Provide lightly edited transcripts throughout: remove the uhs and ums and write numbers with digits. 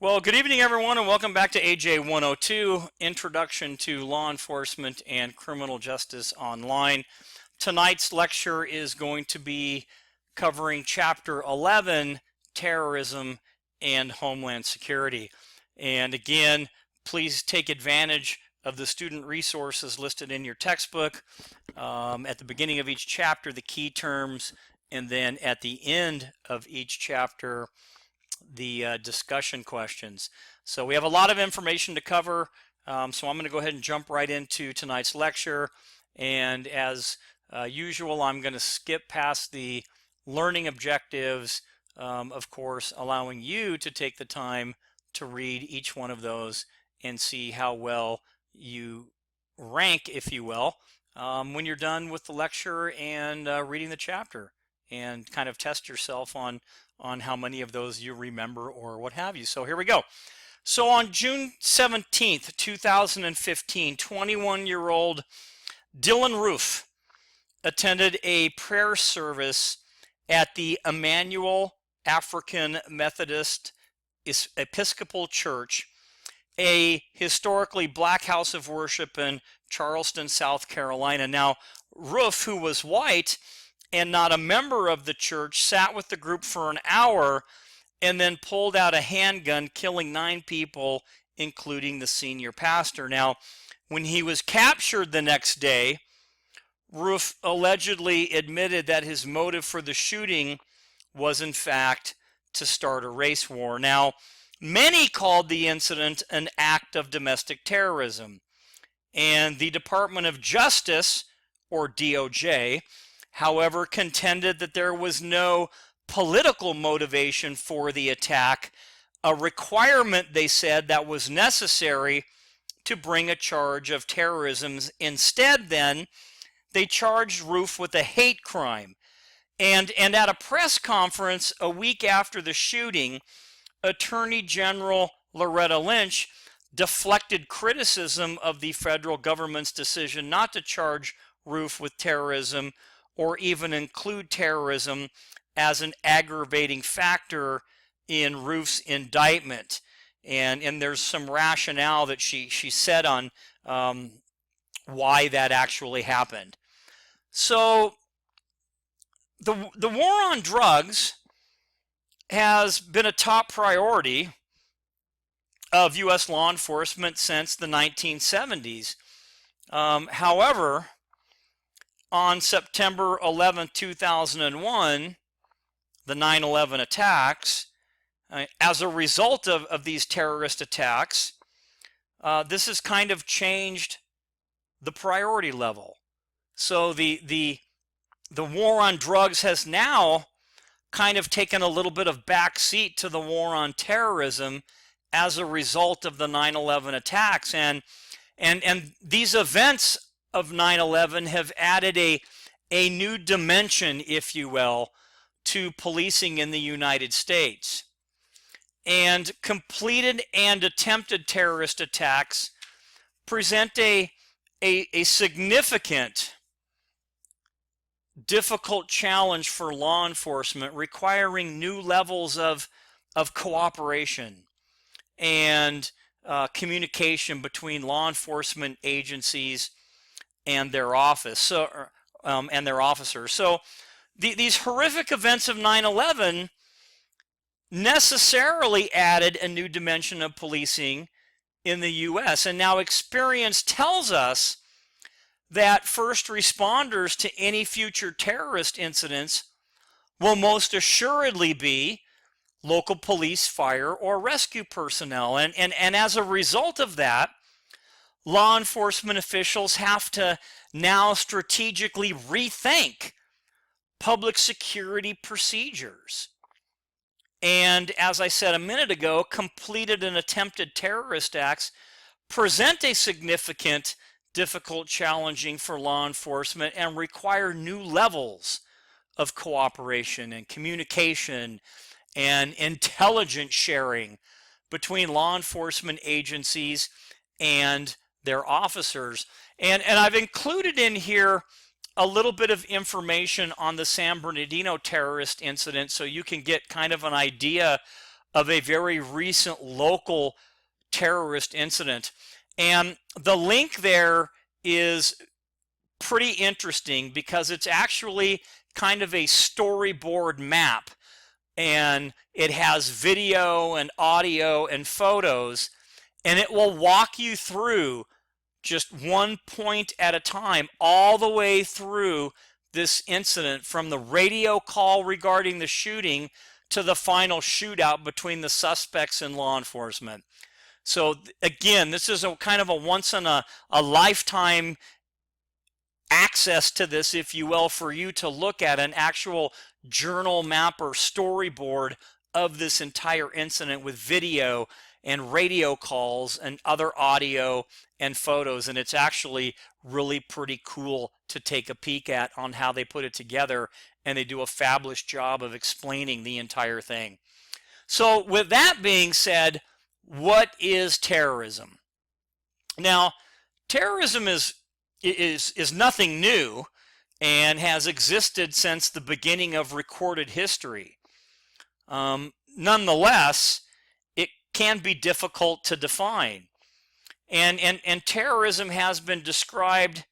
Well, good evening, everyone, and welcome back to AJ102, Introduction to Law Enforcement and Criminal Justice Online. Tonight's lecture is going to be covering Chapter 11, Terrorism and Homeland Security. And again, please take advantage of the student resources listed in your textbook. At the beginning of each chapter, the key terms, and then at the end of each chapter, the discussion questions. So we have a lot of information to cover, so I'm going to go ahead and jump right into tonight's lecture. And as usual, I'm going to skip past the learning objectives, of course, allowing you to take the time to read each one of those and see how well you rank, if you will, when you're done with the lecture and reading the chapter, and kind of test yourself on how many of those you remember or what have you. So here we go. So on June 17th, 2015, 21-year-old Dylan Roof attended a prayer service at the Emmanuel African Methodist Episcopal Church, a historically black house of worship in Charleston, South Carolina. Now, Roof, who was white and not a member of the church, sat with the group for an hour and then pulled out a handgun, killing 9 people, including the senior pastor. Now, when he was captured the next day, Roof allegedly admitted that his motive for the shooting was, in fact, to start a race war. Now, many called the incident an act of domestic terrorism, and the Department of Justice, or DOJ, however, contended that there was no political motivation for the attack, a requirement, they said, that was necessary to bring a charge of terrorism. Instead, then, they charged Roof with a hate crime. And at a press conference a week after the shooting, Attorney General Loretta Lynch deflected criticism of the federal government's decision not to charge Roof with terrorism or even include terrorism as an aggravating factor in Roof's indictment. And there's some rationale that she said on why that actually happened. So the war on drugs has been a top priority of U.S. law enforcement since the 1970s. However, on September 11, 2001, the 9/11 attacks, as a result of these terrorist attacks, this has kind of changed the priority level. So the war on drugs has now kind of taken a little bit of backseat to the war on terrorism as a result of the 9/11 attacks. And these events of 9/11 have added a new dimension, if you will, to policing in the United States. And completed and attempted terrorist attacks present a significant, difficult challenge for law enforcement, requiring new levels of cooperation and communication between law enforcement agencies and their officers. So these horrific events of 9/11 necessarily added a new dimension of policing in the U.S. And now experience tells us that first responders to any future terrorist incidents will most assuredly be local police, fire, or rescue personnel. And as a result of that, law enforcement officials have to now strategically rethink public security procedures. And as I said a minute ago, completed and attempted terrorist acts present a significant, difficult, challenging for law enforcement and require new levels of cooperation and communication and intelligence sharing between law enforcement agencies and their officers. And I've included in here a little bit of information on the San Bernardino terrorist incident so you can get kind of an idea of a very recent local terrorist incident. And the link there is pretty interesting because it's actually kind of a storyboard map, and it has video and audio and photos, and it will walk you through just one point at a time all the way through this incident, from the radio call regarding the shooting to the final shootout between the suspects and law enforcement. So again, this is a kind of a once in a lifetime access to this, if you will, for you to look at an actual journal map or storyboard of this entire incident with video and radio calls and other audio and photos. And it's actually really pretty cool to take a peek at on how they put it together, and they do a fabulous job of explaining the entire thing. So with that being said, what is terrorism? Now, terrorism is nothing new and has existed since the beginning of recorded history. Nonetheless, it can be difficult to define. And terrorism has been described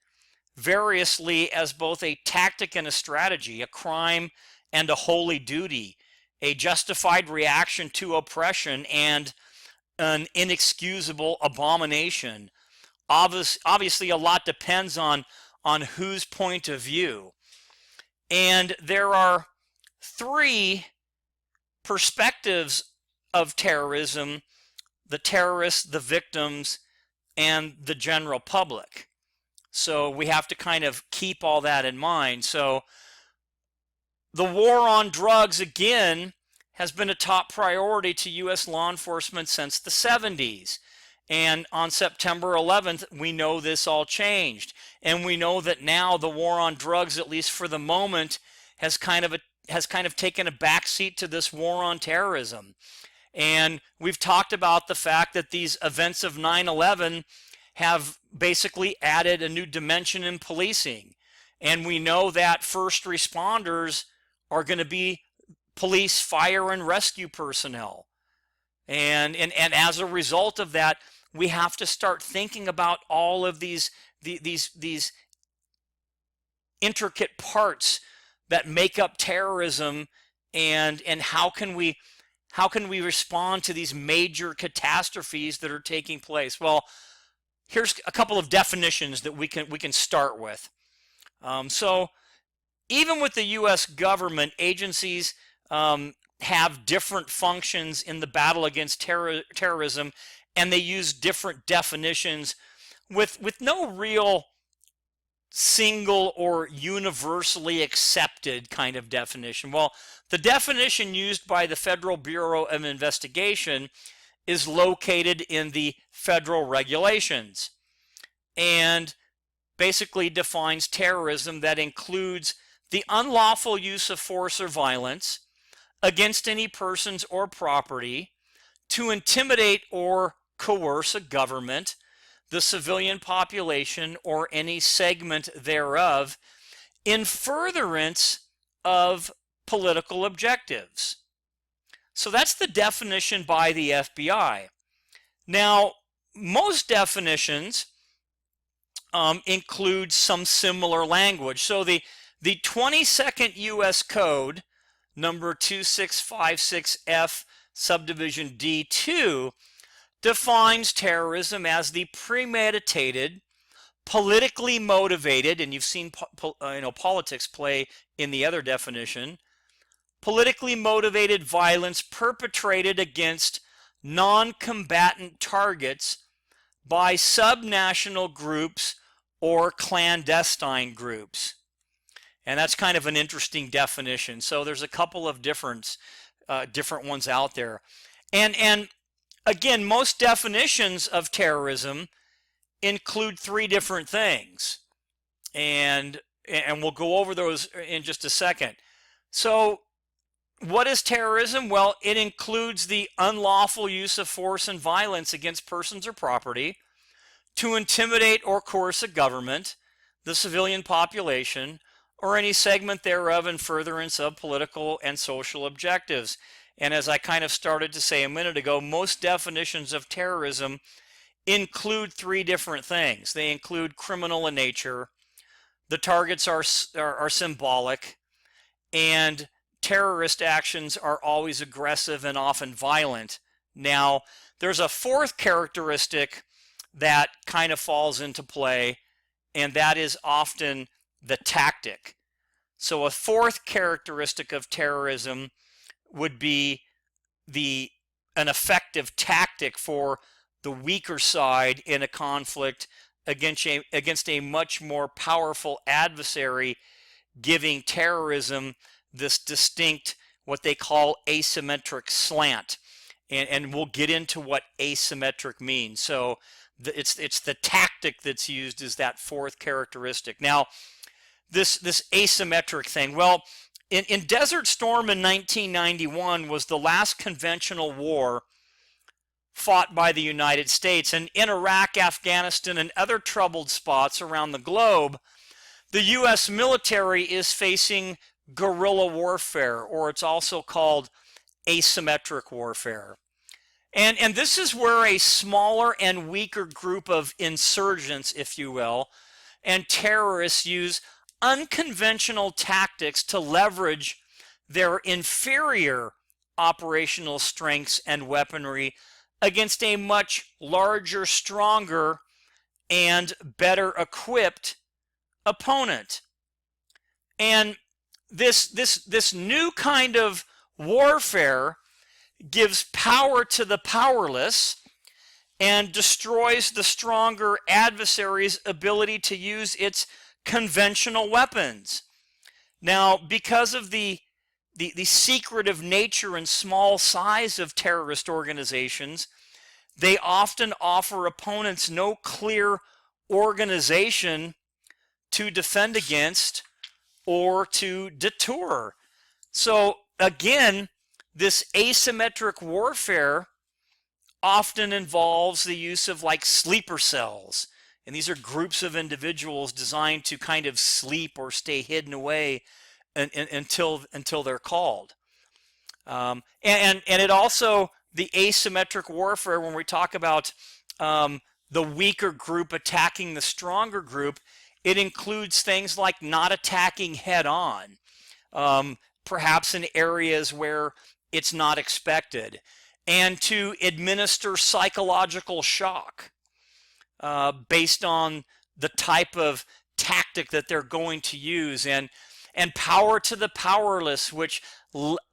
variously as both a tactic and a strategy, a crime and a holy duty, a justified reaction to oppression, and an inexcusable abomination. Obviously, a lot depends on whose point of view. And there are three perspectives of terrorism: the terrorists, the victims, and the general public. So we have to kind of keep all that in mind. So the war on drugs, again, has been a top priority to U.S. law enforcement since the 70s. And on September 11th, we know this all changed. And we know that now the war on drugs, at least for the moment, has kind of taken a backseat to this war on terrorism. And we've talked about the fact that these events of 9/11 have basically added a new dimension in policing. And we know that first responders are going to be police, fire, and rescue personnel. And as a result of that, we have to start thinking about all of these intricate parts that make up terrorism, and how can we respond to these major catastrophes that are taking place. Well, here's a couple of definitions that we can start with. So even with the U.S. government, agencies have different functions in the battle against terrorism, and they use different definitions with no real single or universally accepted kind of definition. Well, the definition used by the Federal Bureau of Investigation is located in the federal regulations, and basically defines terrorism that includes the unlawful use of force or violence against any persons or property to intimidate or coerce a government, the civilian population, or any segment thereof in furtherance of political objectives. So that's the definition by the FBI. Now, most definitions include some similar language. So the 22nd U.S. Code, number 2656F, subdivision D2, defines terrorism as the premeditated, politically motivated, and you've seen politics play in the other definition, politically motivated violence perpetrated against non-combatant targets by subnational groups or clandestine groups. And that's kind of an interesting definition. So there's a couple of different ones out there. And again, most definitions of terrorism include three different things. And we'll go over those in just a second. So what is terrorism? Well, it includes the unlawful use of force and violence against persons or property to intimidate or coerce a government, the civilian population, or any segment thereof in furtherance of political and social objectives. And as I kind of started to say a minute ago, most definitions of terrorism include three different things. They include criminal in nature, the targets are symbolic, and terrorist actions are always aggressive and often violent. Now, there's a fourth characteristic that kind of falls into play, and that is often the tactic. So a fourth characteristic of terrorism would be an effective tactic for the weaker side in a conflict against a much more powerful adversary, giving terrorism this distinct, what they call asymmetric slant. And we'll get into what asymmetric means. So it's the tactic that's used as that fourth characteristic. Now, this asymmetric thing, well, in Desert Storm in 1991 was the last conventional war fought by the United States. And in Iraq, Afghanistan, and other troubled spots around the globe, the U.S. military is facing guerrilla warfare, or it's also called asymmetric warfare. And this is where a smaller and weaker group of insurgents, if you will, and terrorists use unconventional tactics to leverage their inferior operational strengths and weaponry against a much larger, stronger, and better equipped opponent. And this new kind of warfare gives power to the powerless and destroys the stronger adversary's ability to use its conventional weapons. Now, because of the secretive nature and small size of terrorist organizations, they often offer opponents no clear organization to defend against or to deter. So again, this asymmetric warfare often involves the use of like sleeper cells. And these are groups of individuals designed to kind of sleep or stay hidden away until they're called. And it also, the asymmetric warfare, when we talk about the weaker group attacking the stronger group, it includes things like not attacking head on, perhaps in areas where it's not expected, and to administer psychological shock based on the type of tactic that they're going to use, and power to the powerless, which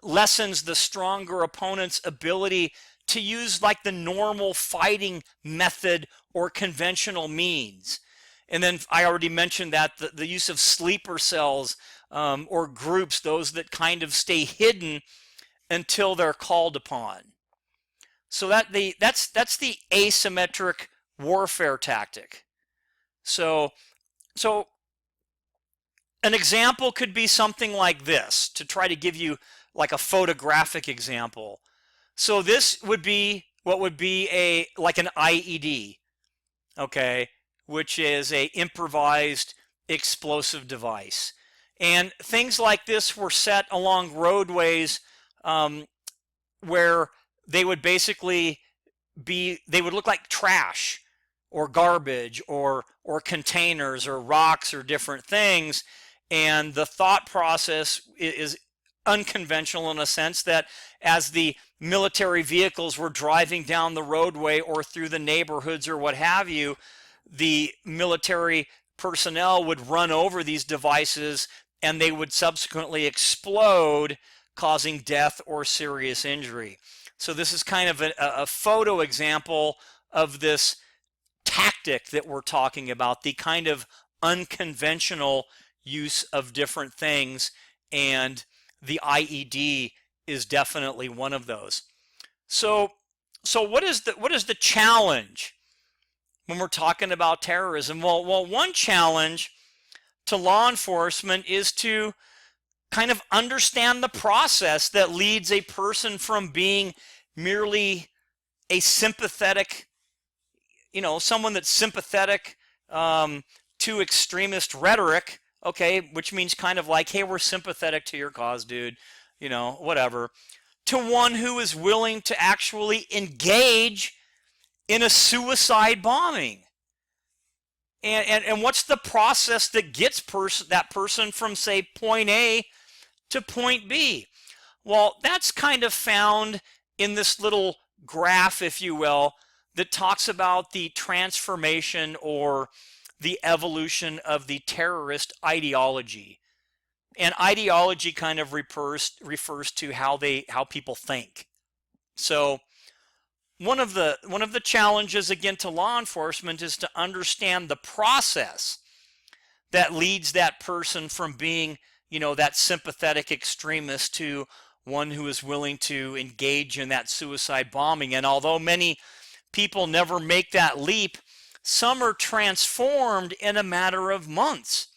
lessens the stronger opponent's ability to use like the normal fighting method or conventional means. And then I already mentioned that the use of sleeper cells or groups, those that kind of stay hidden until they're called upon. So that's the asymmetric warfare tactic. So an example could be something like this, to try to give you like a photographic example. So this would be what would be like an IED, okay, which is a improvised explosive device. And things like this were set along roadways where they would basically they would look like trash or garbage or containers or rocks or different things. And the thought process is unconventional in a sense that as the military vehicles were driving down the roadway or through the neighborhoods or what have you, the military personnel would run over these devices and they would subsequently explode, causing death or serious injury. So this is kind of a photo example of this tactic that we're talking about, the kind of unconventional use of different things, and the IED is definitely one of those. So what is the challenge when we're talking about terrorism? Well, one challenge to law enforcement is to kind of understand the process that leads a person from being merely a sympathetic, someone that's sympathetic to extremist rhetoric, okay, which means kind of like, hey, we're sympathetic to your cause, dude, whatever, to one who is willing to actually engage in a suicide bombing. And what's the process that gets that person from, say, point A to point B? Well, that's kind of found in this little graph, if you will, that talks about the transformation or the evolution of the terrorist ideology. And ideology kind of refers to how people think. So one of the challenges, again, to law enforcement is to understand the process that leads that person from being, that sympathetic extremist to one who is willing to engage in that suicide bombing. And although many people never make that leap, some are transformed in a matter of months.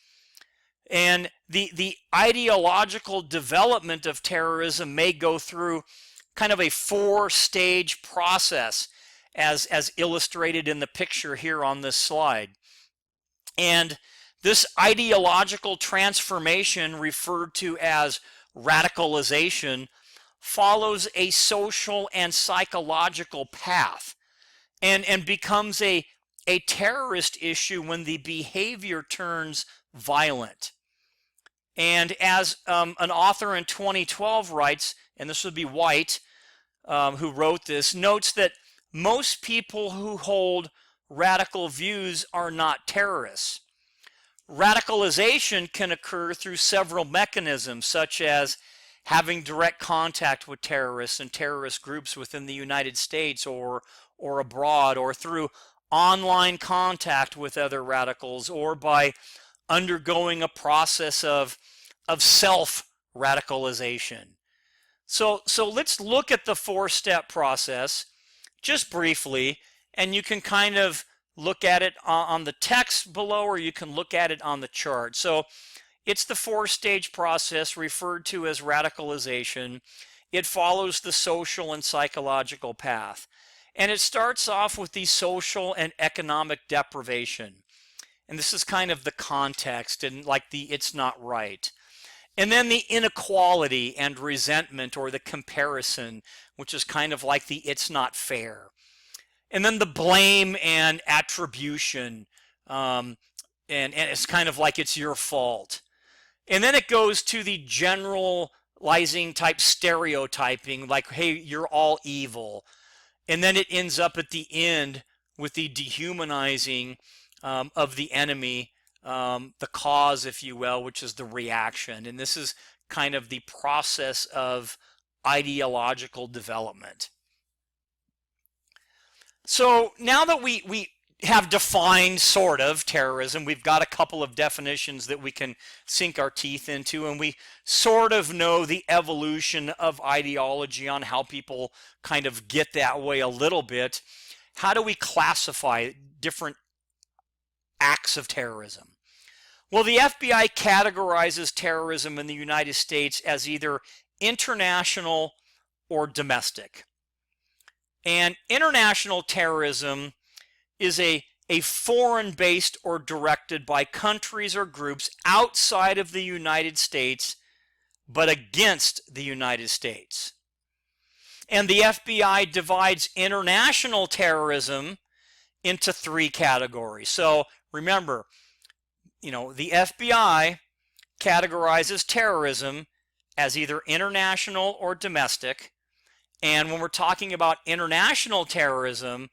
And the ideological development of terrorism may go through kind of a 4-stage process, as illustrated in the picture here on this slide. And this ideological transformation, referred to as radicalization, follows a social and psychological path and becomes a terrorist issue when the behavior turns violent. And as an author in 2012 writes, and this would be White, who wrote this, notes that most people who hold radical views are not terrorists. Radicalization can occur through several mechanisms, such as having direct contact with terrorists and terrorist groups within the United States or abroad, or through online contact with other radicals, or by undergoing a process of self-radicalization. So let's look at the 4-step process just briefly, and you can kind of look at it on the text below, or you can look at it on the chart. So it's the 4-stage process referred to as radicalization. It follows the social and psychological path. And it starts off with the social and economic deprivation. And this is kind of the context and like the it's not right. And then the inequality and resentment, or the comparison, which is kind of like the it's not fair. And then the blame and attribution, and it's kind of like it's your fault. And then it goes to the generalizing type stereotyping, like, hey, you're all evil. And then it ends up at the end with the dehumanizing of the enemy, the cause, if you will, which is the reaction. And this is kind of the process of ideological development. So now that we have defined sort of terrorism, we've got a couple of definitions that we can sink our teeth into, and we sort of know the evolution of ideology on how people kind of get that way a little bit. How do we classify different acts of terrorism? Well, the FBI categorizes terrorism in the United States as either international or domestic. And international terrorism is a foreign-based or directed by countries or groups outside of the United States, but against the United States. And the FBI divides international terrorism into 3 categories. So remember, the FBI categorizes terrorism as either international or domestic. And when we're talking about international terrorism,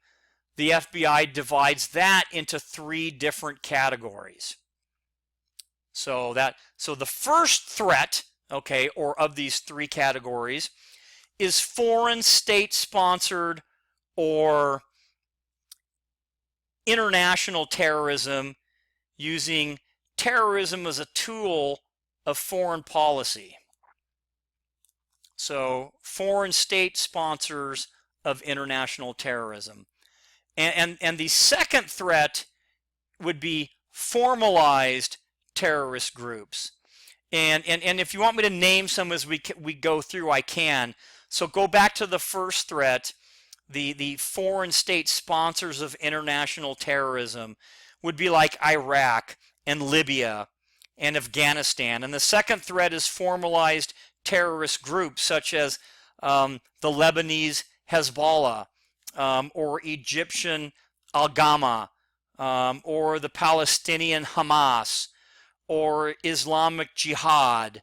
the FBI divides that into 3 different categories. So the first threat, okay, or of these 3 categories, is foreign state-sponsored or international terrorism, using terrorism as a tool of foreign policy. So foreign state sponsors of international terrorism. And the second threat would be formalized terrorist groups. And if you want me to name some as we go through, I can. So go back to the first threat. The foreign state sponsors of international terrorism would be like Iraq and Libya and Afghanistan. And the second threat is formalized terrorist groups such as the Lebanese Hezbollah, or Egyptian Al-Gama, or the Palestinian Hamas, or Islamic Jihad.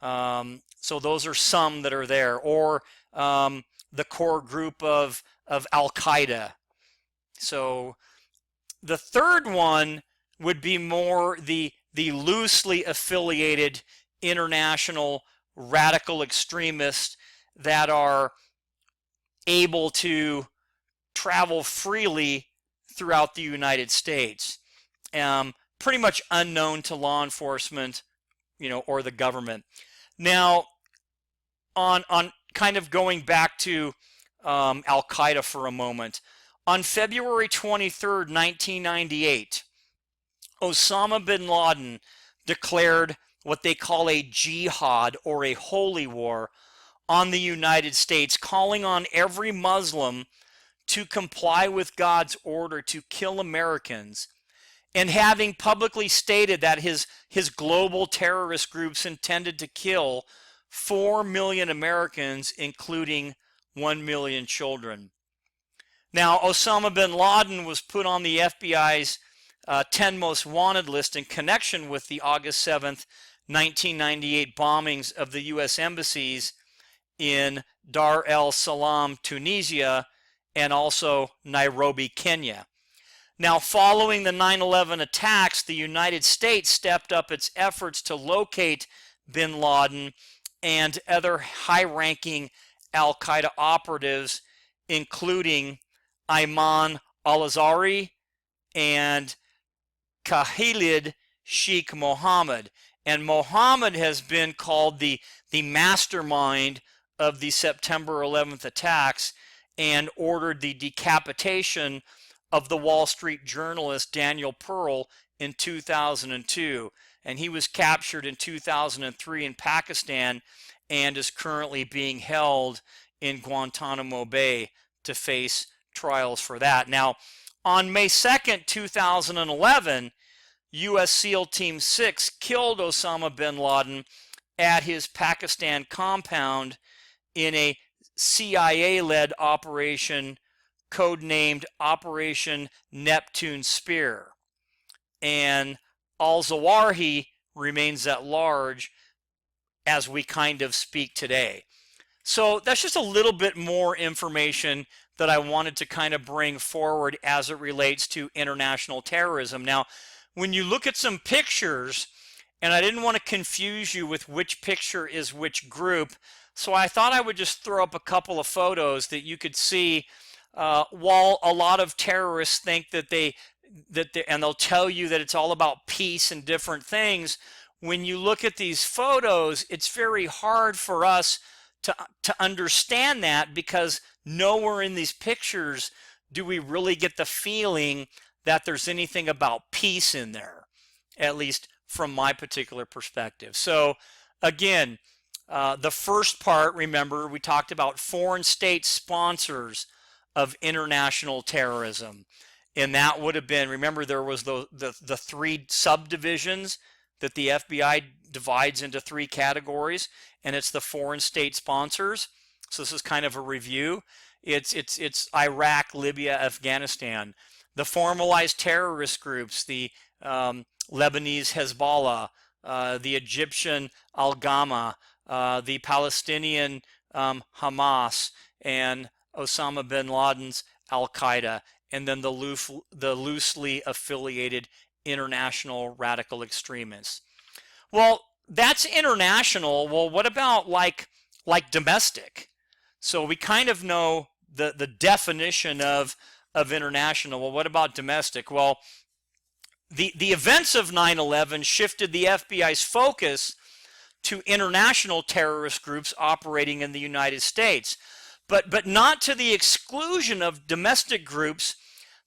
So those are some that are there, or the core group of Al-Qaeda. So the third one would be more the loosely affiliated international radical extremists that are able to travel freely throughout the United States. Pretty much unknown to law enforcement, or the government. Now, on kind of going back to Al-Qaeda for a moment, on February 23rd, 1998, Osama bin Laden declared what they call a jihad, or a holy war, on the United States, calling on every Muslim to comply with God's order to kill Americans, and having publicly stated that his global terrorist groups intended to kill 4 million Americans, including 1 million children. Now, Osama bin Laden was put on the FBI's 10 most wanted list in connection with the August 7th, 1998 bombings of the U.S. embassies in Dar es Salaam, Tunisia, and also Nairobi, Kenya. Now, following the 9/11 attacks, the United States stepped up its efforts to locate bin Laden and other high-ranking Al-Qaeda operatives, including Ayman al-Zawahiri and Khalid Sheikh Mohammed. And Mohammed has been called the mastermind of the September 11th attacks, and ordered the decapitation of the Wall Street journalist Daniel Pearl in 2002. And he was captured in 2003 in Pakistan and is currently being held in Guantanamo Bay to face trials for that. Now, on May 2nd, 2011, U.S. SEAL Team 6 killed Osama bin Laden at his Pakistan compound in a CIA-led operation codenamed Operation Neptune Spear. And al-Zawahiri remains at large as we kind of speak today. So that's just a little bit more information that I wanted to kind of bring forward as it relates to international terrorism. Now, when you look at some pictures, and I didn't want to confuse you with which picture is which group, so I thought I would just throw up a couple of photos that you could see. While a lot of terrorists think that and they'll tell you that it's all about peace and different things, when you look at these photos, it's very hard for us to understand that, because nowhere in these pictures do we really get the feeling that there's anything about peace in there, at least from my particular perspective. So again, the first part, remember, we talked about foreign state sponsors of international terrorism. And that would have been, remember, there was the three subdivisions that the FBI divides into three categories, and it's the foreign state sponsors. So this is kind of a review. It's Iraq, Libya, Afghanistan. The formalized terrorist groups, the Lebanese Hezbollah, the Egyptian Al-Gama, the Palestinian Hamas, and Osama bin Laden's Al-Qaeda, and then the loosely affiliated international radical extremists. Well, that's international. Well, what about like domestic? So we kind of know the definition of international. Well, what about domestic? Well, the events of 9/11 shifted the FBI's focus to international terrorist groups operating in the United States, but not to the exclusion of domestic groups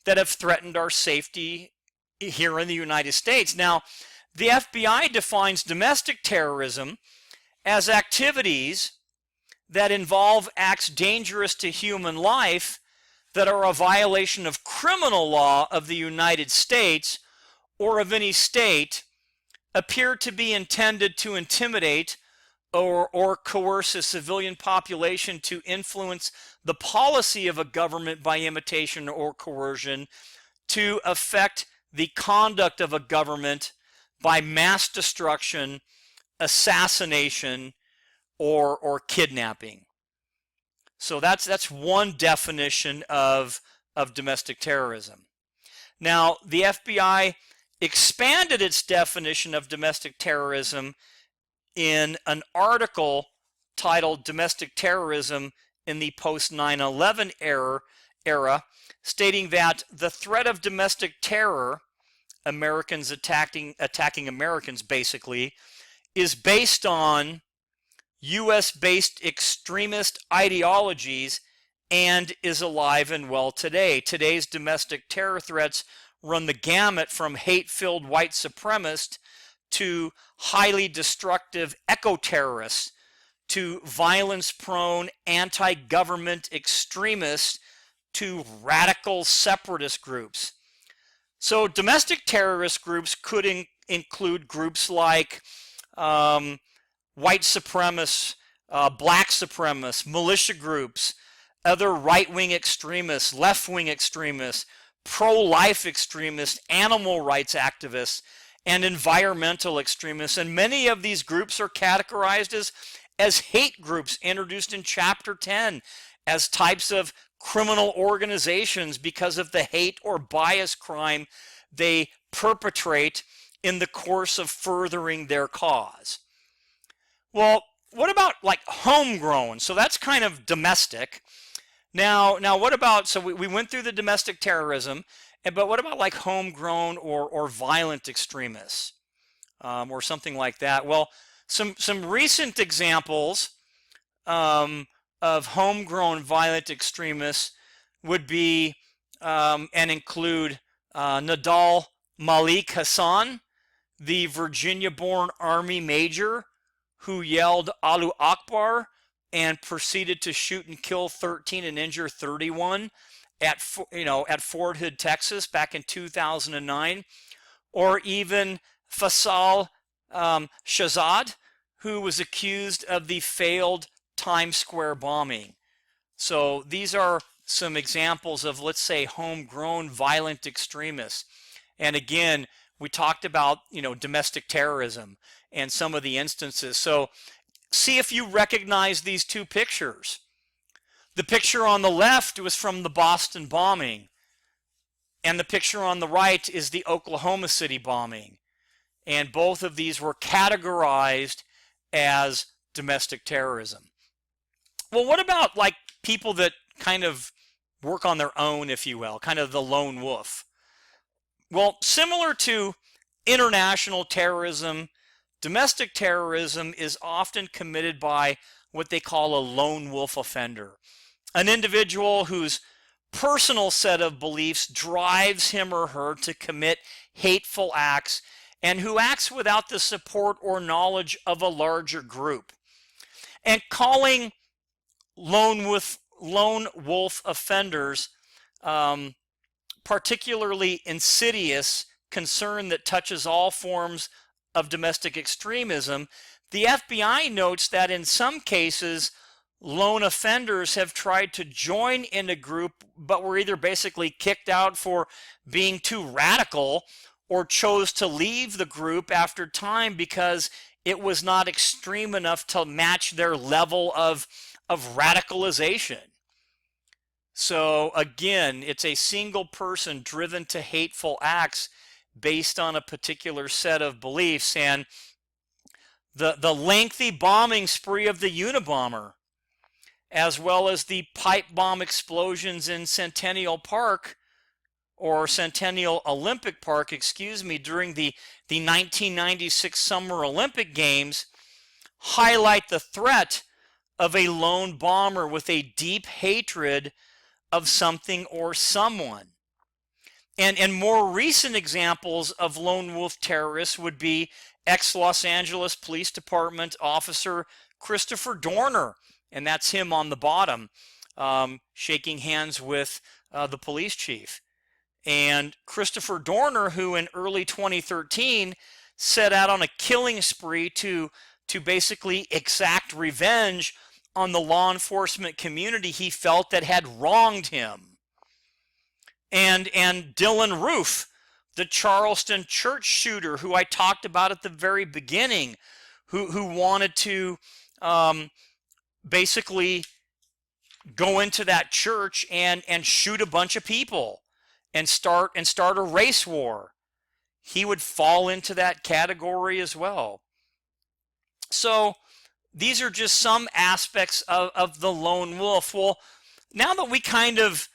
that have threatened our safety here in the United States. Now, the FBI defines domestic terrorism as activities that involve acts dangerous to human life that are a violation of criminal law of the United States or of any state, appear to be intended to intimidate, or coerce a civilian population to influence the policy of a government by imitation or coercion, to affect the conduct of a government by mass destruction, assassination, or kidnapping. So that's one definition of domestic terrorism. Now, the FBI expanded its definition of domestic terrorism in an article titled Domestic Terrorism in the Post 9/11 era, stating that the threat of domestic terror, Americans attacking Americans basically, is based on US-based extremist ideologies and is alive and well today. Today's domestic terror threats run the gamut from hate-filled white supremacists to highly destructive eco-terrorists to violence-prone anti-government extremists to radical separatist groups. So domestic terrorist groups could include groups like white supremacists, black supremacists, militia groups, other right-wing extremists, left-wing extremists, pro-life extremists, animal rights activists, and environmental extremists. And many of these groups are categorized as hate groups introduced in Chapter 10 as types of criminal organizations because of the hate or bias crime they perpetrate in the course of furthering their cause. Well, what about like homegrown? So that's kind of domestic. Now what about, so we went through the domestic terrorism, but what about like homegrown or violent extremists or something like that? Well, some recent examples of homegrown violent extremists would be and include Nadal Malik Hassan, the Virginia-born Army major who yelled Allahu Akbar and proceeded to shoot and kill 13 and injure 31 at Fort Hood, Texas back in 2009, or even Faisal Shahzad, who was accused of the failed Times Square bombing. So these are some examples of, let's say, homegrown violent extremists. And again, we talked about, domestic terrorism and some of the instances. So see if you recognize these two pictures. The picture on the left was from the Boston bombing, and the picture on the right is the Oklahoma City bombing. And both of these were categorized as domestic terrorism. Well, what about like people that kind of work on their own, if you will, kind of the lone wolf? Well, similar to international terrorism, domestic terrorism is often committed by what they call a lone wolf offender, an individual whose personal set of beliefs drives him or her to commit hateful acts and who acts without the support or knowledge of a larger group. And calling lone wolf offenders particularly insidious concern that touches all forms of domestic extremism, the FBI notes that in some cases, lone offenders have tried to join in a group but were either basically kicked out for being too radical or chose to leave the group after time because it was not extreme enough to match their level of radicalization. So again, it's a single person driven to hateful acts based on a particular set of beliefs. And the lengthy bombing spree of the Unabomber, as well as the pipe bomb explosions in Centennial Park, or Centennial Olympic Park, during the 1996 Summer Olympic Games, highlight the threat of a lone bomber with a deep hatred of something or someone. And more recent examples of lone wolf terrorists would be ex-Los Angeles Police Department officer Christopher Dorner, and that's him on the bottom, shaking hands with the police chief. And Christopher Dorner, who in early 2013 set out on a killing spree to to basically exact revenge on the law enforcement community he felt that had wronged him. And Dylan Roof, the Charleston church shooter who I talked about at the very beginning, who wanted to basically go into that church and shoot a bunch of people and start a race war. He would fall into that category as well. So these are just some aspects of the lone wolf. Well, now that we kind of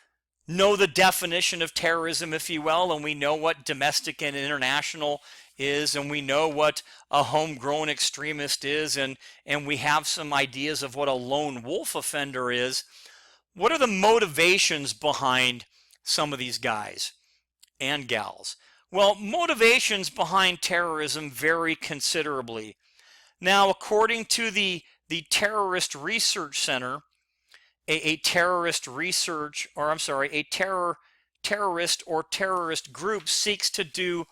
know the definition of terrorism, if you will, and we know what domestic and international is, and we know what a homegrown extremist is, and we have some ideas of what a lone wolf offender is, what are the motivations behind some of these guys and gals? Well, motivations behind terrorism vary considerably. Now, according to the Terrorist Research Center, a terrorist group seeks to do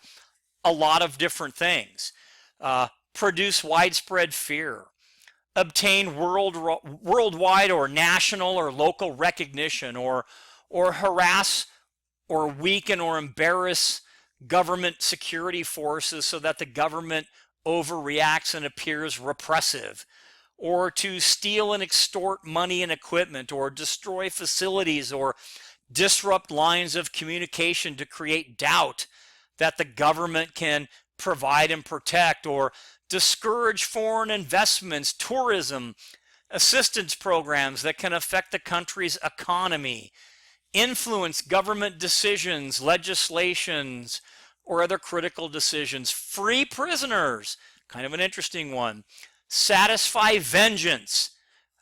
a lot of different things. Produce widespread fear, obtain worldwide or national or local recognition, or harass or weaken or embarrass government security forces so that the government overreacts and appears repressive, or to steal and extort money and equipment, or destroy facilities, or disrupt lines of communication to create doubt that the government can provide and protect, or discourage foreign investments, tourism, assistance programs that can affect the country's economy, influence government decisions, legislations, or other critical decisions, free prisoners, kind of an interesting one, satisfy vengeance,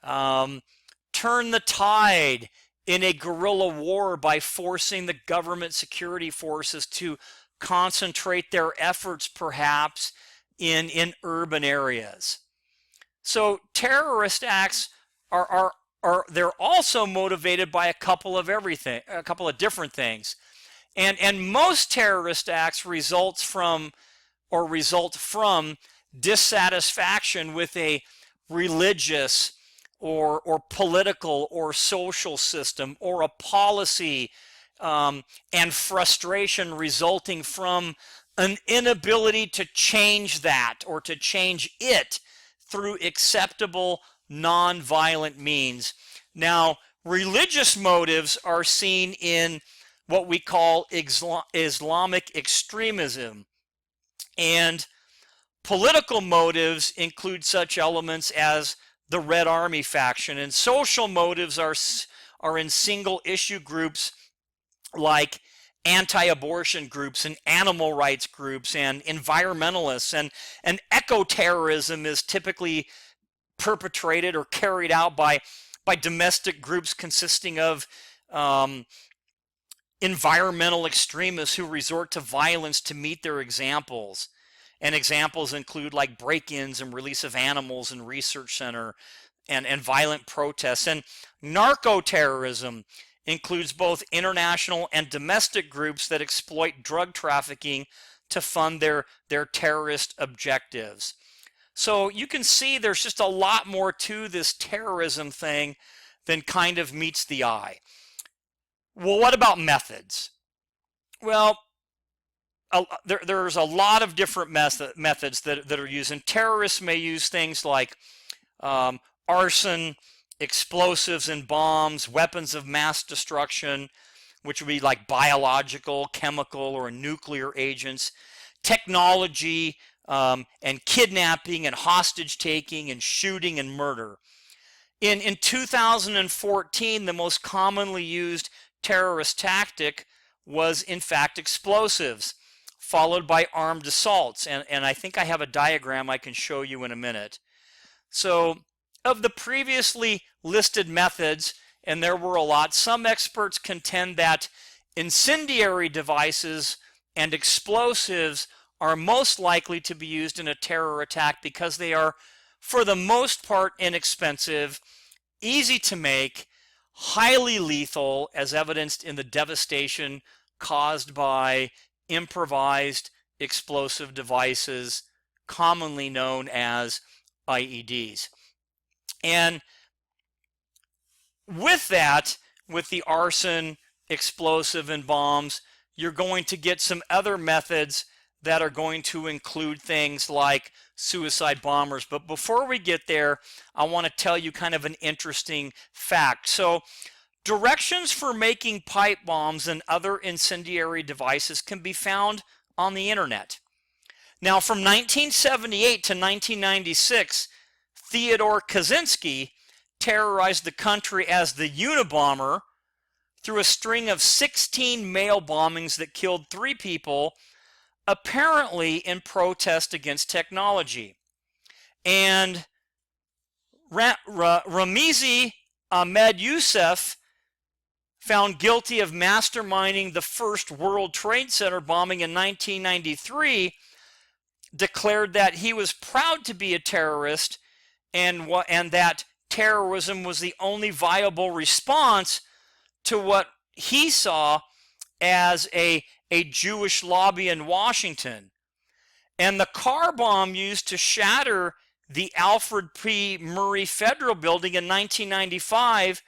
turn the tide in a guerrilla war by forcing the government security forces to concentrate their efforts perhaps in urban areas. So terrorist acts are they're also motivated by a couple of different things. And most terrorist acts result from dissatisfaction with a religious or political or social system, or a policy, and frustration resulting from an inability to change that or to change it through acceptable non-violent means. Now, religious motives are seen in what we call Islamic extremism, and political motives include such elements as the Red Army faction, and social motives are in single issue groups like anti-abortion groups and animal rights groups and environmentalists, and eco-terrorism is typically perpetrated or carried out by domestic groups consisting of environmental extremists who resort to violence to meet their examples. And examples include like break-ins and release of animals in research center and violent protests. And narco-terrorism includes both international and domestic groups that exploit drug trafficking to fund their terrorist objectives. So you can see there's just a lot more to this terrorism thing than kind of meets the eye. Well, what about methods? Well, there's a lot of different methods that are used, and terrorists may use things like arson, explosives and bombs, weapons of mass destruction, which would be like biological, chemical, or nuclear agents, technology, and kidnapping and hostage taking and shooting and murder. In 2014, the most commonly used terrorist tactic was in fact explosives, followed by armed assaults, and I think I have a diagram I can show you in a minute. So of the previously listed methods, and there were a lot, some experts contend that incendiary devices and explosives are most likely to be used in a terror attack because they are, for the most part, inexpensive, easy to make, highly lethal, as evidenced in the devastation caused by improvised explosive devices, commonly known as IEDs. And with that, with the arson, explosive, and bombs, you're going to get some other methods that are going to include things like suicide bombers. But before we get there, I want to tell you kind of an interesting fact. So, directions for making pipe bombs and other incendiary devices can be found on the internet. Now, from 1978 to 1996, Theodore Kaczynski terrorized the country as the Unabomber through a string of 16 mail bombings that killed 3 people, apparently in protest against technology. And Ramizi Ahmed Youssef, found guilty of masterminding the first World Trade Center bombing in 1993, declared that he was proud to be a terrorist and that terrorism was the only viable response to what he saw as a Jewish lobby in Washington. And the car bomb used to shatter the Alfred P. Murray Federal Building in 1995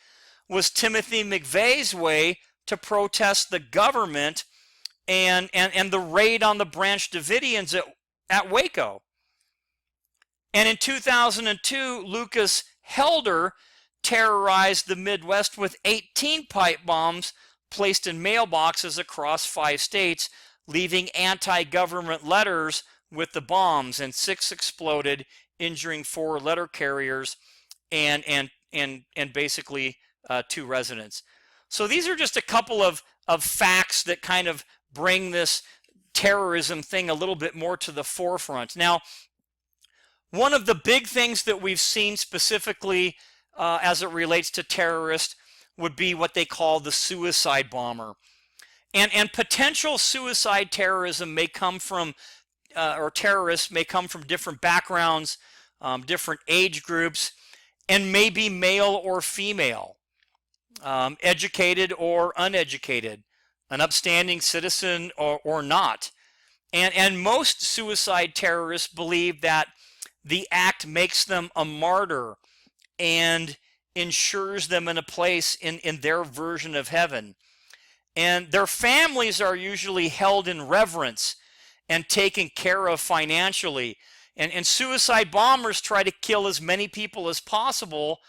was Timothy McVeigh's way to protest the government and the raid on the Branch Davidians at Waco. And in 2002, Lucas Helder terrorized the Midwest with 18 pipe bombs placed in mailboxes across 5 states, leaving anti-government letters with the bombs, and 6 exploded, injuring 4 letter carriers and basically 2 residents. So these are just a couple of facts that kind of bring this terrorism thing a little bit more to the forefront. Now, one of the big things that we've seen specifically as it relates to terrorists would be what they call the suicide bomber. And potential suicide terrorism may come from, or terrorists may come from different backgrounds, different age groups, and may be male or female, educated or uneducated, an upstanding citizen or not. And most suicide terrorists believe that the act makes them a martyr and ensures them in a place in their version of heaven. And their families are usually held in reverence and taken care of financially. And suicide bombers try to kill as many people as possible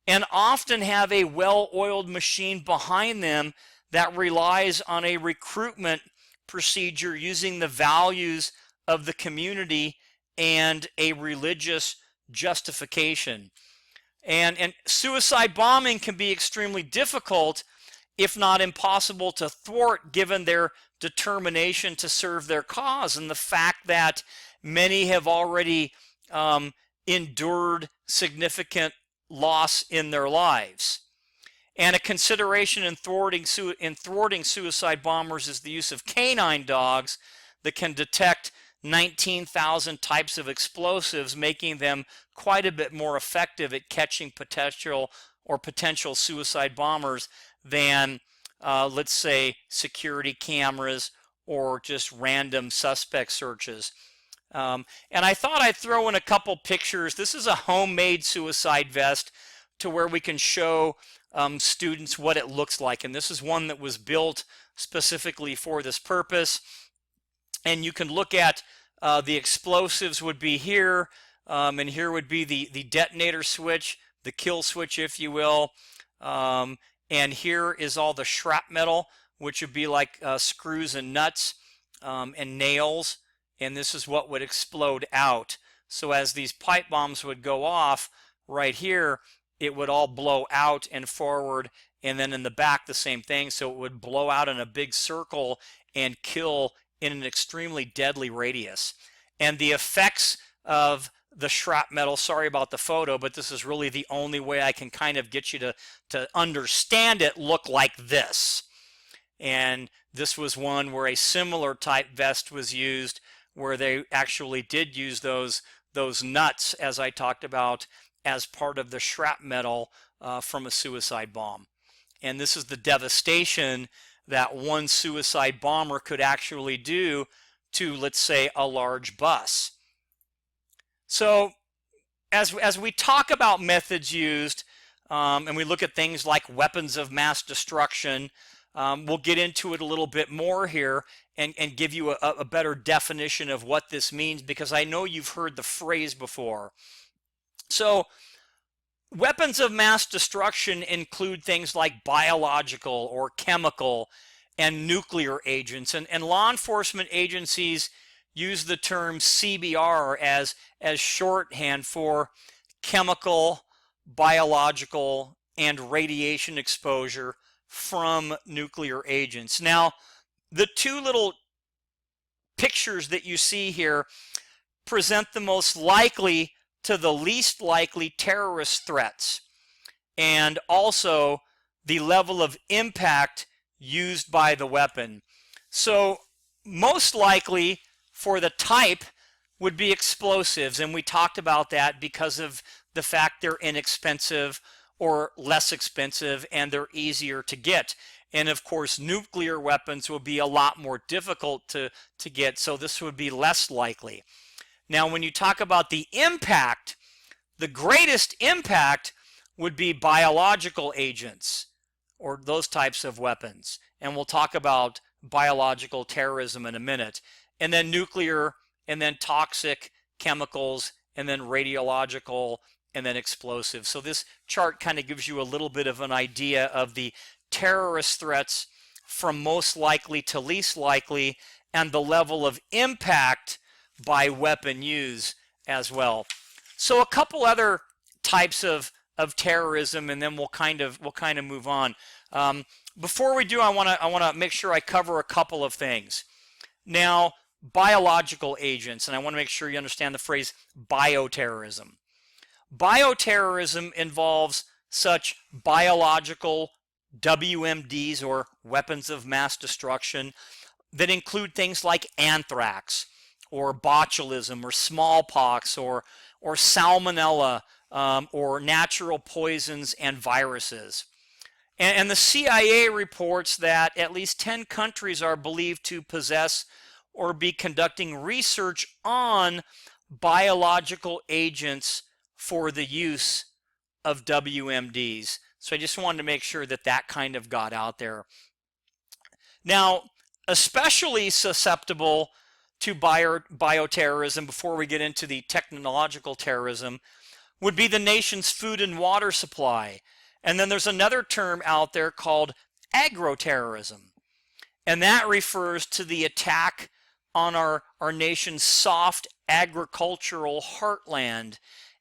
and often have a well-oiled machine behind them that relies on a recruitment procedure using the values of the community and a religious justification. And suicide bombing can be extremely difficult, if not impossible, to thwart given their determination to serve their cause and the fact that many have already endured significant loss in their lives. And a consideration in thwarting suicide bombers is the use of canine dogs that can detect 19,000 types of explosives, making them quite a bit more effective at catching potential suicide bombers than, let's say, security cameras or just random suspect searches. And I thought I'd throw in a couple pictures. This is a homemade suicide vest to where we can show students what it looks like. And this is one that was built specifically for this purpose. And you can look at the explosives would be here, and here would be the detonator switch, the kill switch, if you will. And here is all the shrapnel, which would be like screws and nuts and nails. And this is what would explode out. So as these pipe bombs would go off right here, it would all blow out and forward, and then in the back the same thing. So it would blow out in a big circle and kill in an extremely deadly radius. And the effects of the shrapnel, sorry about the photo, but this is really the only way I can kind of get you to understand it, look like this. And this was one where a similar type vest was used, where they actually did use those nuts, as I talked about, as part of the shrapnel from a suicide bomb. And this is the devastation that one suicide bomber could actually do to, let's say, a large bus. So as we talk about methods used, and we look at things like weapons of mass destruction, we'll get into it a little bit more here and give you a better definition of what this means, because I know you've heard the phrase before. So weapons of mass destruction include things like biological or chemical and nuclear agents, and law enforcement agencies use the term CBR as shorthand for chemical, biological, and radiation exposure from nuclear agents. Now, the two little pictures that you see here present the most likely to the least likely terrorist threats, and also the level of impact used by the weapon. So most likely for the type would be explosives, and we talked about that because of the fact they're inexpensive or less expensive and they're easier to get. And of course, nuclear weapons will be a lot more difficult to get, so this would be less likely. Now, when you talk about the impact, the greatest impact would be biological agents or those types of weapons. And we'll talk about biological terrorism in a minute. And then nuclear, and then toxic chemicals, and then radiological, and then explosives. So this chart kind of gives you a little bit of an idea of the terrorist threats from most likely to least likely, and the level of impact by weapon use as well. So a couple other types of terrorism, and then we'll kind of move on. Before we do, I want to make sure I cover a couple of things. Now, biological agents, and I want to make sure you understand the phrase bioterrorism. Bioterrorism involves such biological WMDs, or weapons of mass destruction, that include things like anthrax or botulism or smallpox or salmonella, or natural poisons and viruses. And the CIA reports that at least 10 countries are believed to possess or be conducting research on biological agents for the use of WMDs. So I just wanted to make sure that that kind of got out there. Now, especially susceptible to bioterrorism, before we get into the technological terrorism, would be the nation's food and water supply. And then there's another term out there called agroterrorism. And that refers to the attack on our nation's soft agricultural heartland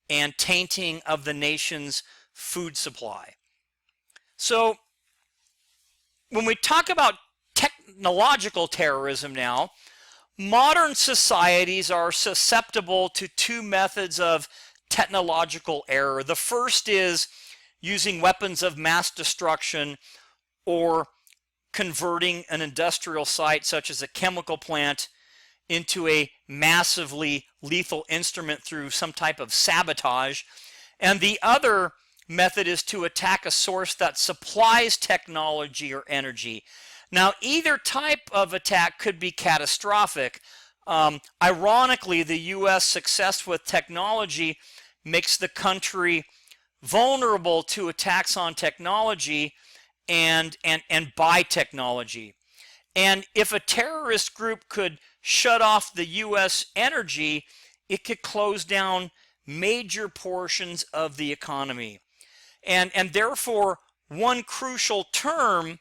and tainting of the nation's food supply. So when we talk about technological terrorism now, modern societies are susceptible to two methods of technological error. The first is using weapons of mass destruction, or converting an industrial site such as a chemical plant into a massively lethal instrument through some type of sabotage. And the other method is to attack a source that supplies technology or energy. Now, either type of attack could be catastrophic. Ironically, the U.S. success with technology makes the country vulnerable to attacks on technology and by technology. And if a terrorist group could shut off the U.S. energy, it could close down major portions of the economy. And therefore, one crucial term,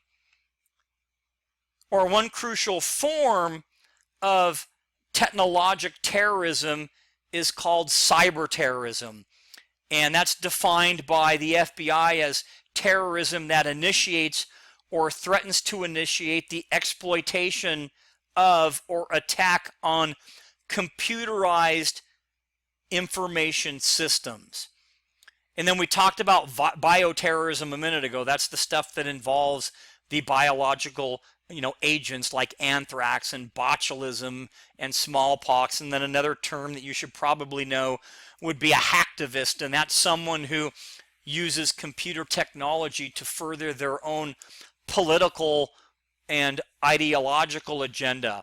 or one crucial form of technologic terrorism, is called cyber terrorism. And that's defined by the FBI as terrorism that initiates or threatens to initiate the exploitation of or attack on computerized information systems. And then we talked about bioterrorism a minute ago. That's the stuff that involves the biological agents like anthrax and botulism and smallpox. And then another term that you should probably know would be a hacktivist, and that's someone who uses computer technology to further their own political and ideological agenda.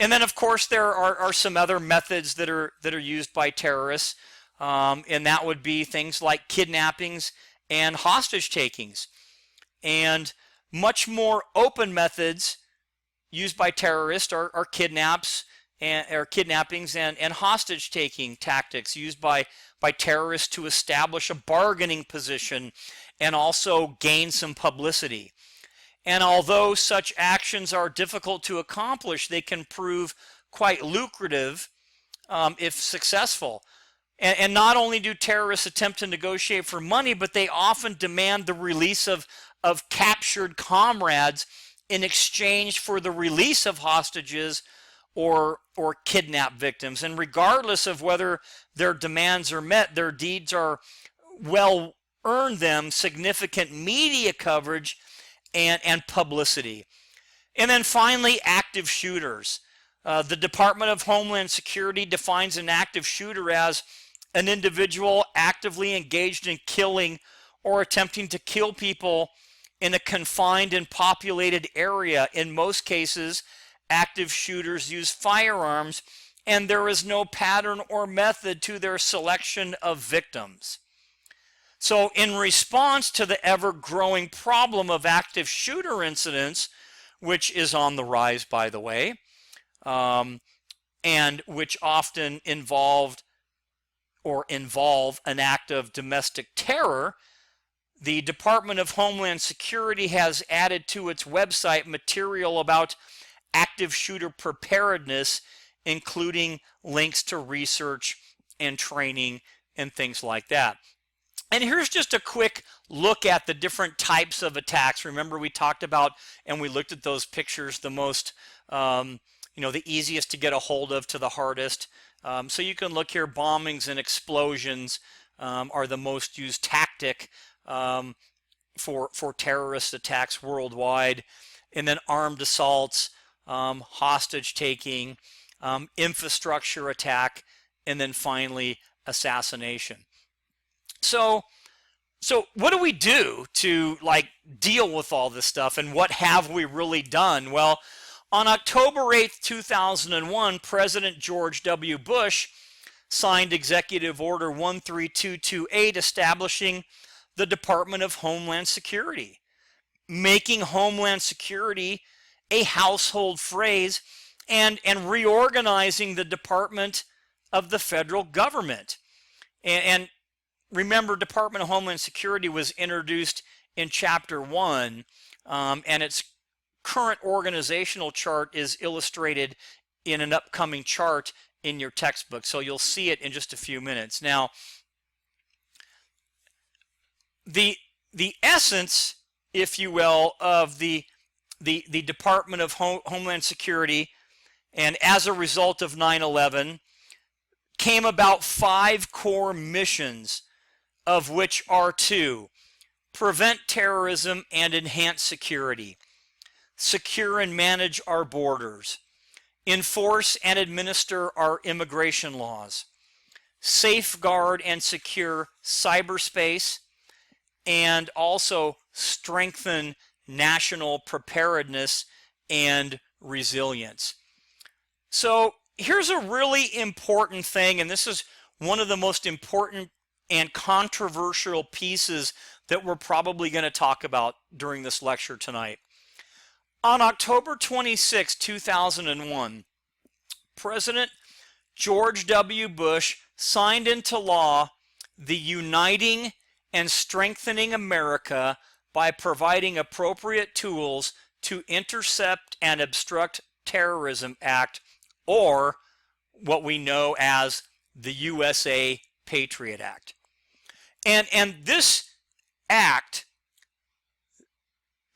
And then, of course, there are some other methods that are used by terrorists. and that would be things like kidnappings and hostage takings. And much more open methods used by terrorists are kidnappings and hostage taking tactics used by terrorists to establish a bargaining position and also gain some publicity. And although such actions are difficult to accomplish, they can prove quite lucrative if successful. And not only do terrorists attempt to negotiate for money, but they often demand the release of captured comrades in exchange for the release of hostages or kidnapped victims. And regardless of whether their demands are met, their deeds are well earned them significant media coverage and publicity. And then finally, active shooters. The Department of Homeland Security defines an active shooter as an individual actively engaged in killing or attempting to kill people in a confined and populated area. In most cases, active shooters use firearms, and there is no pattern or method to their selection of victims. So in response to the ever-growing problem of active shooter incidents, which is on the rise, by the way, and which often involve an act of domestic terror, the Department of Homeland Security has added to its website material about active shooter preparedness, including links to research and training and things like that. And here's just a quick look at the different types of attacks. Remember, we talked about and we looked at those pictures, the most, the easiest to get a hold of to the hardest. So you can look here, bombings and explosions are the most used tactic for terrorist attacks worldwide. And then armed assaults, hostage taking, infrastructure attack, and then finally assassination. So what do we do to deal with all this stuff, and what have we really done? Well, on October 8th, 2001, President George W. Bush signed Executive Order 13228 establishing the Department of Homeland Security, making Homeland Security a household phrase and reorganizing the Department of the federal government. And remember, Department of Homeland Security was introduced in Chapter 1, and its current organizational chart is illustrated in an upcoming chart in your textbook. So you'll see it in just a few minutes. Now, the essence, if you will, of the Department of Homeland Security, and as a result of 9/11, came about 5 core missions, of which are 2: prevent terrorism and enhance security, secure and manage our borders, enforce and administer our immigration laws, safeguard and secure cyberspace, and also strengthen national preparedness and resilience. So here's a really important thing, and this is one of the most important and controversial pieces that we're probably going to talk about during this lecture tonight. On October 26, 2001, President George W. Bush signed into law the Uniting and Strengthening America by providing appropriate tools to intercept and obstruct terrorism act, or what we know as the USA Patriot Act. And this act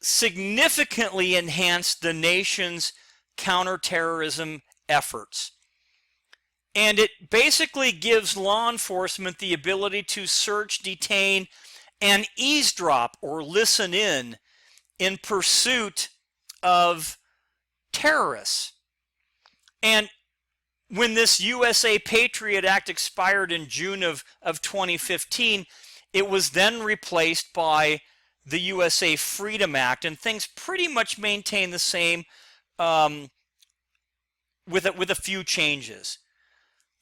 significantly enhanced the nation's counterterrorism efforts. And it basically gives law enforcement the ability to search, detain, and eavesdrop or listen in pursuit of terrorists. And when this USA Patriot Act expired in June of 2015, it was then replaced by the USA Freedom Act, and things pretty much maintain the same with a few changes.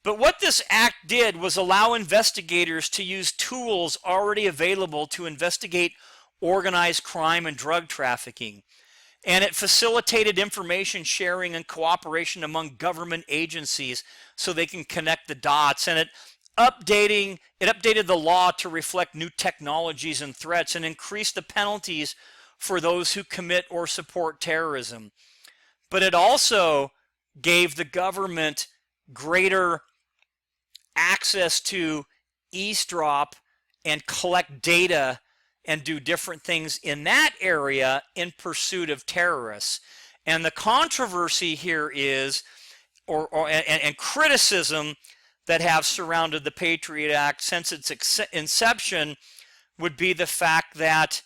But what this act did was allow investigators to use tools already available to investigate organized crime and drug trafficking. And it facilitated information sharing and cooperation among government agencies so they can connect the dots. And it updated the law to reflect new technologies and threats and increased the penalties for those who commit or support terrorism. But it also gave the government greater access to eavesdrop and collect data and do different things in that area in pursuit of terrorists. And the controversy here is, and criticism that have surrounded the Patriot Act since its inception would be the fact that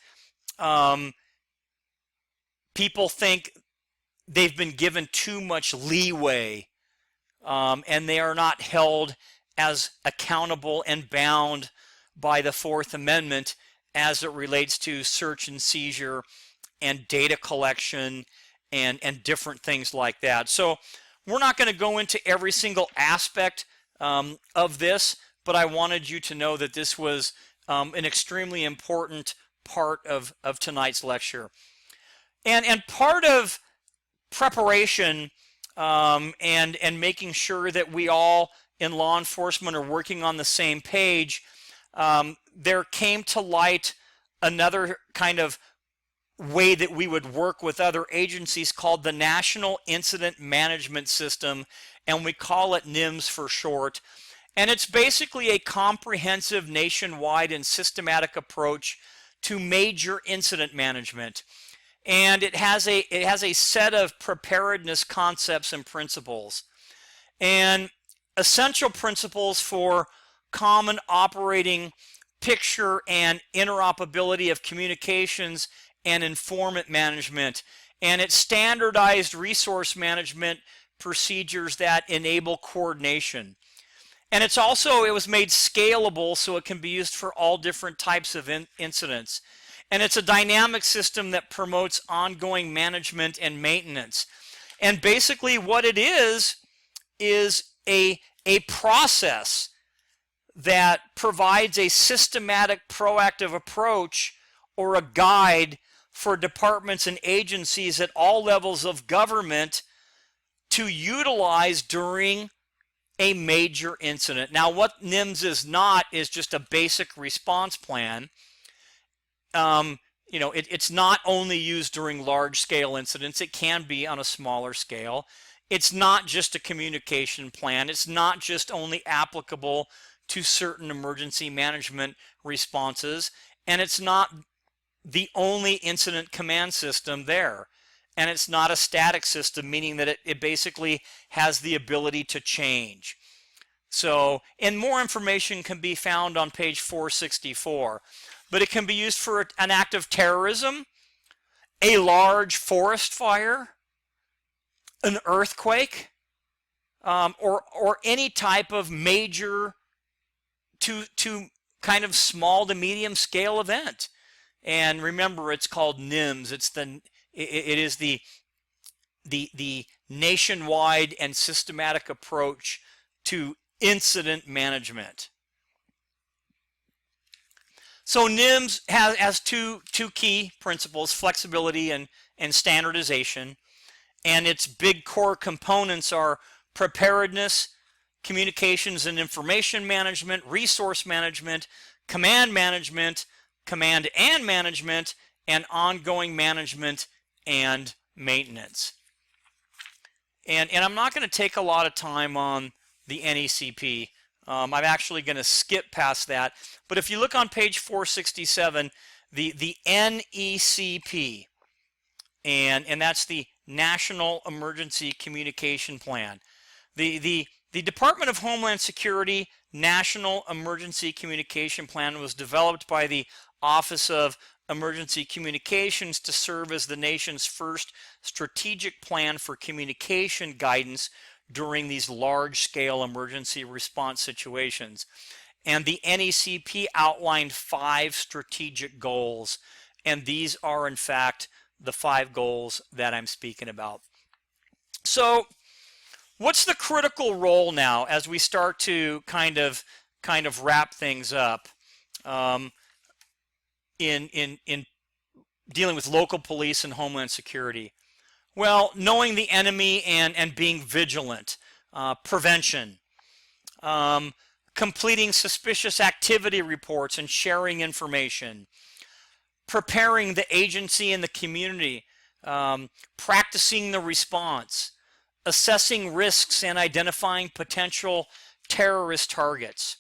people think they've been given too much leeway, and they are not held as accountable and bound by the Fourth Amendment as it relates to search and seizure and data collection and different things like that. So we're not going to go into every single aspect of this, but I wanted you to know that this was an extremely important part of tonight's lecture. And part of preparation and making sure that we all in law enforcement are working on the same page, there came to light another kind of way that we would work with other agencies called the National Incident Management System, and we call it NIMS for short. And it's basically a comprehensive nationwide and systematic approach to major incident management. And it has a set of preparedness concepts and principles. And essential principles for common operating picture and interoperability of communications and informant management, and its standardized resource management procedures that enable coordination. And it was made scalable so it can be used for all different types of incidents. And it's a dynamic system that promotes ongoing management and maintenance. And basically what it is a process that provides a systematic, proactive approach or a guide for departments and agencies at all levels of government to utilize during a major incident. Now, what NIMS is not is just a basic response plan. It's not only used during large-scale incidents. It can be on a smaller scale. It's not just a communication plan. It's not just only applicable to certain emergency management responses, and it's not the only incident command system there. And it's not a static system, meaning that it basically has the ability to change. So, and more information can be found on page 464. But it can be used for an act of terrorism, a large forest fire, an earthquake, or any type of major to kind of small to medium scale event. And remember, it's called NIMS. It is the nationwide and systematic approach to incident management. So NIMS has two key principles: flexibility and standardization. And its big core components are preparedness, communications and information management, resource management, command and management, and ongoing management and maintenance. And I'm not going to take a lot of time on the NECP. I'm actually going to skip past that. But if you look on page 467, the NECP, and that's the National Emergency Communication Plan. The Department of Homeland Security National Emergency Communication Plan was developed by the Office of Emergency Communications to serve as the nation's first strategic plan for communication guidance during these large-scale emergency response situations. And the NECP outlined 5 strategic goals, and these are in fact the 5 goals that I'm speaking about. So what's the critical role now as we start to kind of wrap things up um, in dealing with local police and homeland security? Well, knowing the enemy and being vigilant, prevention, um, completing suspicious activity reports and sharing information, preparing the agency and the community, practicing the response, assessing risks and identifying potential terrorist targets,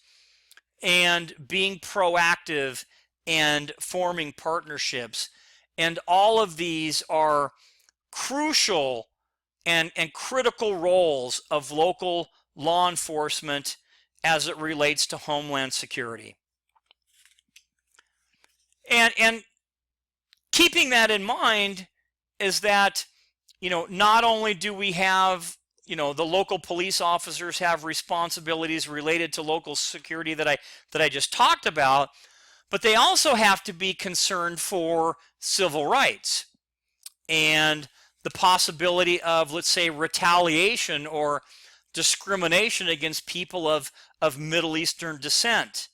and being proactive and forming partnerships. And all of these are crucial and critical roles of local law enforcement as it relates to homeland security. And keeping that in mind is that, not only do we have, the local police officers have responsibilities related to local security that I just talked about, but they also have to be concerned for civil rights and the possibility of, let's say, retaliation or discrimination against people of Middle Eastern descent.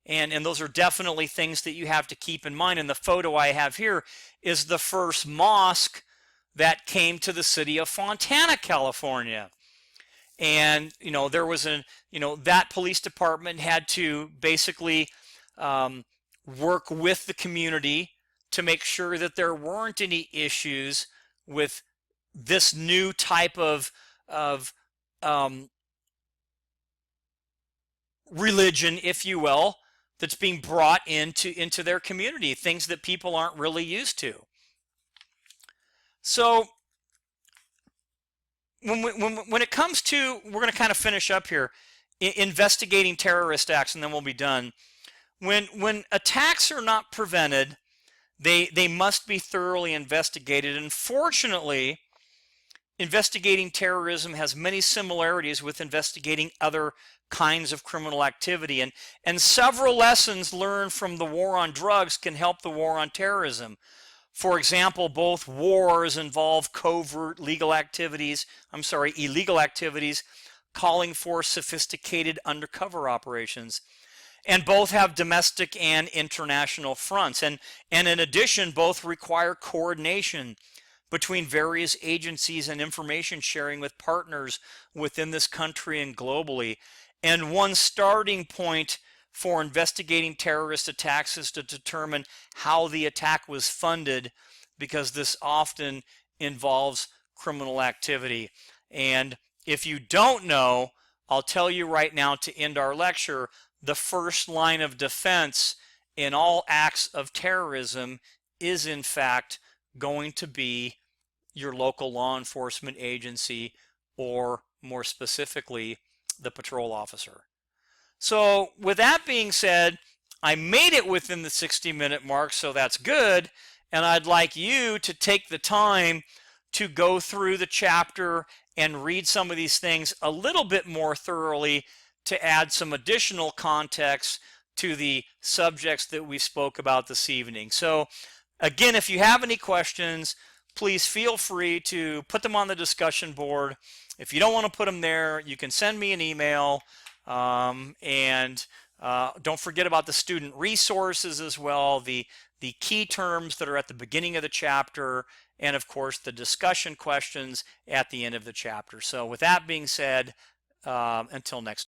And those are definitely things that you have to keep in mind. And the photo I have here is the first mosque that came to the city of Fontana, California. And, there was that police department had to basically work with the community to make sure that there weren't any issues with this new type of religion, if you will, that's being brought into their community, things that people aren't really used to. So when it comes to, we're going to kind of finish up here, investigating terrorist acts, and then we'll be done. When attacks are not prevented, they must be thoroughly investigated. And fortunately, investigating terrorism has many similarities with investigating other kinds of criminal activity. And several lessons learned from the war on drugs can help the war on terrorism. For example, both wars involve covert illegal activities calling for sophisticated undercover operations. And both have domestic and international fronts. And in addition, both require coordination between various agencies and information sharing with partners within this country and globally. And one starting point for investigating terrorist attacks is to determine how the attack was funded, because this often involves criminal activity. And if you don't know, I'll tell you right now to end our lecture, the first line of defense in all acts of terrorism is in fact going to be your local law enforcement agency, or more specifically, the patrol officer. So with that being said, I made it within the 60-minute mark, so that's good. And I'd like you to take the time to go through the chapter and read some of these things a little bit more thoroughly to add some additional context to the subjects that we spoke about this evening. So again, if you have any questions, please feel free to put them on the discussion board. If you don't want to put them there, you can send me an email. And don't forget about the student resources as well, the key terms that are at the beginning of the chapter, and of course the discussion questions at the end of the chapter. So with that being said, until next